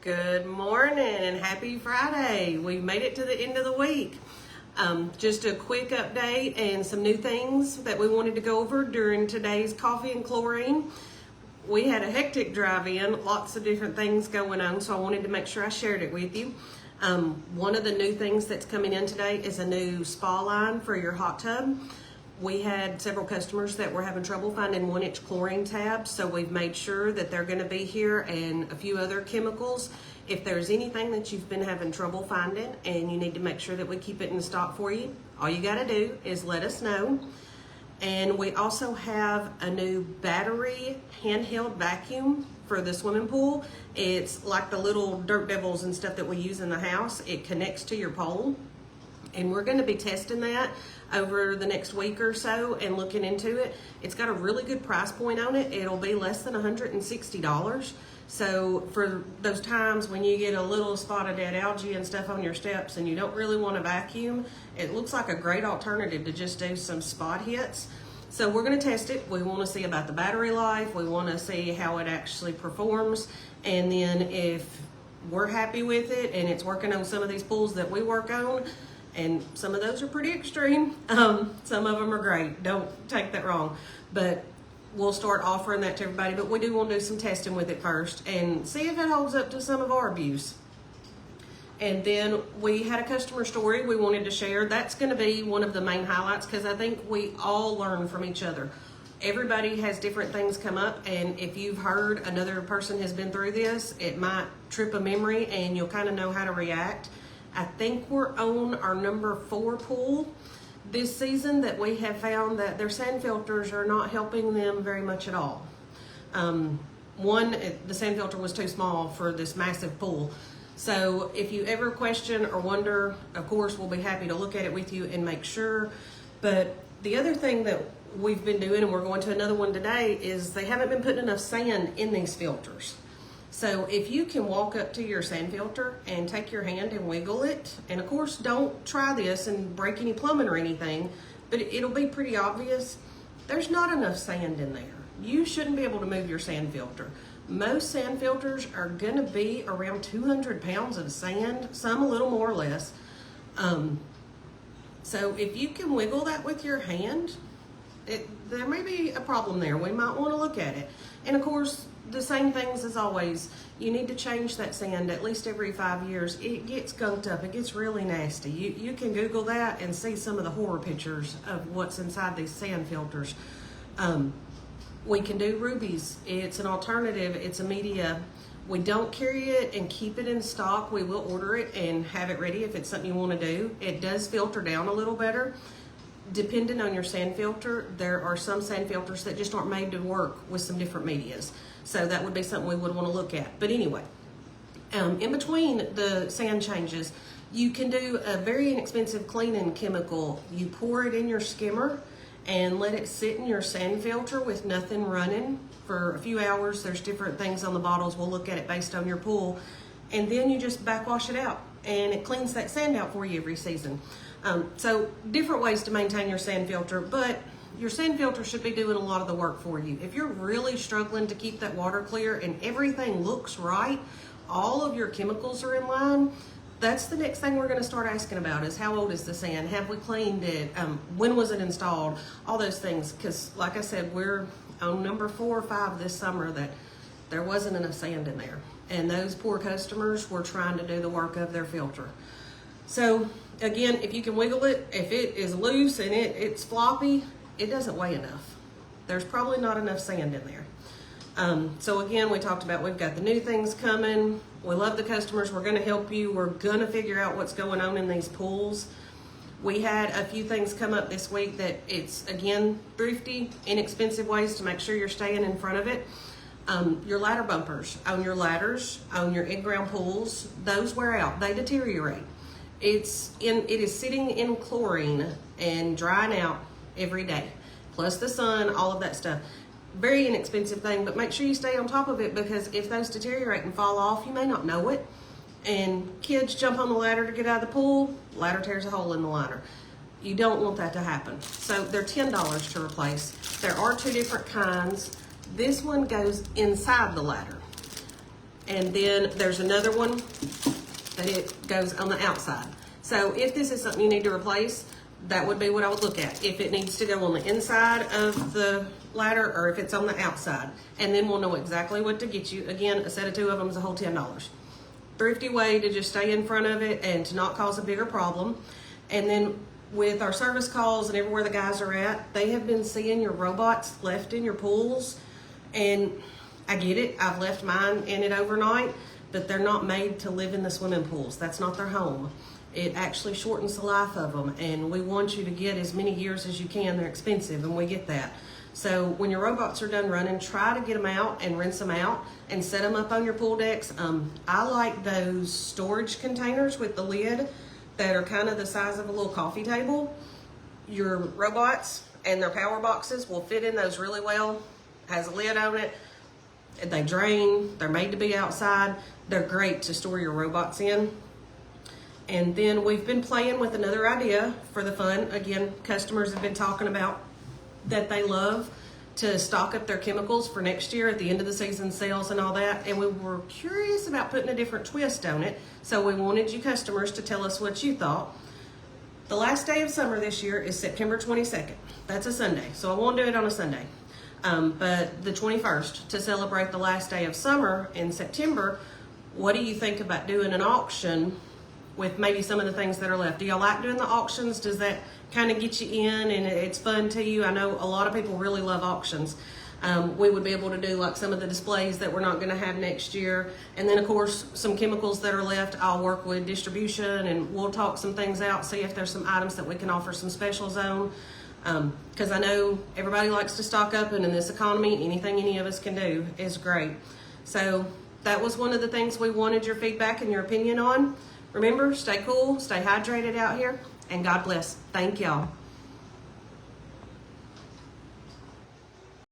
Good morning and happy Friday. We've made it to the end of the week. Just a quick update and some new things that we wanted to go over during today's coffee and chlorine. We had a hectic drive-in, lots of different things going on, so I wanted to make sure I shared it with you. One of the new things that's coming in today is a new spa line for your hot tub. We had several customers that were having trouble finding 1-inch chlorine tabs, so we've made sure that they're going to be here, and a few other chemicals. If there's anything that you've been having trouble finding and you need to make sure that we keep it in stock for you, all you got to do is let us know. And we also have a new battery handheld vacuum for the swimming pool. It's like the little dirt devils and stuff that we use in the house. It connects to your pole. And we're going to be testing that over the next week or so and looking into it. It's got a really good price point on it. It'll be less than $160. So for those times when you get a little spot of dead algae and stuff on your steps and you don't really want to vacuum, it looks like a great alternative to just do some spot hits. So we're going to test it. We want to see about the battery life. We want to see how it actually performs. And then if we're happy with it and it's working on some of these pools that we work on, and some of those are pretty extreme. Some of them are great. Don't take that wrong. But we'll start offering that to everybody. But we do want to do some testing with it first and see if it holds up to some of our abuse. And then we had a customer story we wanted to share. That's going to be one of the main highlights because I think we all learn from each other. Everybody has different things come up, and if you've heard another person has been through this, it might trip a memory and you'll kind of know how to react. I think we're on our number 4 pool this season that we have found that their sand filters are not helping them very much at all. One, the sand filter was too small for this massive pool. So if you ever question or wonder, of course, we'll be happy to look at it with you and make sure. But the other thing that we've been doing, and we're going to another one today, is they haven't been putting enough sand in these filters. So if you can walk up to your sand filter and take your hand and wiggle it, and of course don't try this and break any plumbing or anything, but it'll be pretty obvious, there's not enough sand in there. You shouldn't be able to move your sand filter. Most sand filters are gonna be around 200 pounds of sand, some a little more or less. So if you can wiggle that with your hand, there may be a problem there. We might wanna look at it. And of course, the same things as always, you need to change that sand at least every 5 years. It gets gunked up, it gets really nasty. You can Google that and see some of the horror pictures of what's inside these sand filters. We can do rubies. It's an alternative, it's a media. We don't carry it and keep it in stock. We will order it and have it ready if it's something you want to do. It does filter down a little better. Depending on your sand filter, there are some sand filters that just aren't made to work with some different medias. So that would be something we would want to look at. But anyway, in between the sand changes, you can do a very inexpensive cleaning chemical. You pour it in your skimmer and let it sit in your sand filter with nothing running for a few hours. There's different things on the bottles. We'll look at it based on your pool. And then you just backwash it out and it cleans that sand out for you every season. So different ways to maintain your sand filter, but your sand filter should be doing a lot of the work for you. If you're really struggling to keep that water clear and everything looks right, all of your chemicals are in line, that's the next thing we're going to start asking about is how old is the sand? Have we cleaned it? When was it installed? All those things, because like I said, we're on number 4 or 5 this summer that there wasn't enough sand in there. And those poor customers were trying to do the work of their filter. So again, if you can wiggle it, if it is loose and it's floppy, it doesn't weigh enough. There's probably not enough sand in there. So again, we talked about we've got the new things coming. We love the customers. We're going to help you. We're going to figure out what's going on in these pools. We had a few things come up this week that it's, again, thrifty, inexpensive ways to make sure you're staying in front of it. Your ladder bumpers on your ladders, on your in-ground pools, those wear out. They deteriorate. It is sitting in chlorine and drying out every day, plus the sun, all of that stuff. Very inexpensive thing, but make sure you stay on top of it because if those deteriorate and fall off, you may not know it. And kids jump on the ladder to get out of the pool, ladder tears a hole in the liner. You don't want that to happen. So they're $10 to replace. There are 2 different kinds. This one goes inside the ladder. And then there's another one that it goes on the outside. So if this is something you need to replace, that would be what I would look at. If it needs to go on the inside of the ladder or if it's on the outside. And then we'll know exactly what to get you. Again, a set of 2 of them is a whole $10. Thrifty way to just stay in front of it and to not cause a bigger problem. And then with our service calls and everywhere the guys are at, they have been seeing your robots left in your pools. And I get it, I've left mine in it overnight, but they're not made to live in the swimming pools. That's not their home. It actually shortens the life of them, and we want you to get as many years as you can. They're expensive, and we get that. So when your robots are done running, try to get them out and rinse them out and set them up on your pool decks. I like those storage containers with the lid that are kind of the size of a little coffee table. Your robots and their power boxes will fit in those really well. Has a lid on it. They drain. They're made to be outside. They're great to store your robots in. And then we've been playing with another idea for the fun. Again, customers have been talking about that they love to stock up their chemicals for next year at the end of the season sales and all that. And we were curious about putting a different twist on it. So we wanted you customers to tell us what you thought. The last day of summer this year is September 22nd. That's a Sunday. So I won't do it on a Sunday. But the 21st, to celebrate the last day of summer in September, what do you think about doing an auction with maybe some of the things that are left? Do y'all like doing the auctions? Does that kind of get you in and it's fun to you? I know a lot of people really love auctions. We would be able to do like some of the displays that we're not going to have next year. And then of course, some chemicals that are left, I'll work with distribution and we'll talk some things out, see if there's some items that we can offer some specials on. Because I know everybody likes to stock up, and in this economy, anything any of us can do is great. So that was one of the things we wanted your feedback and your opinion on. Remember, stay cool, stay hydrated out here, and God bless. Thank y'all.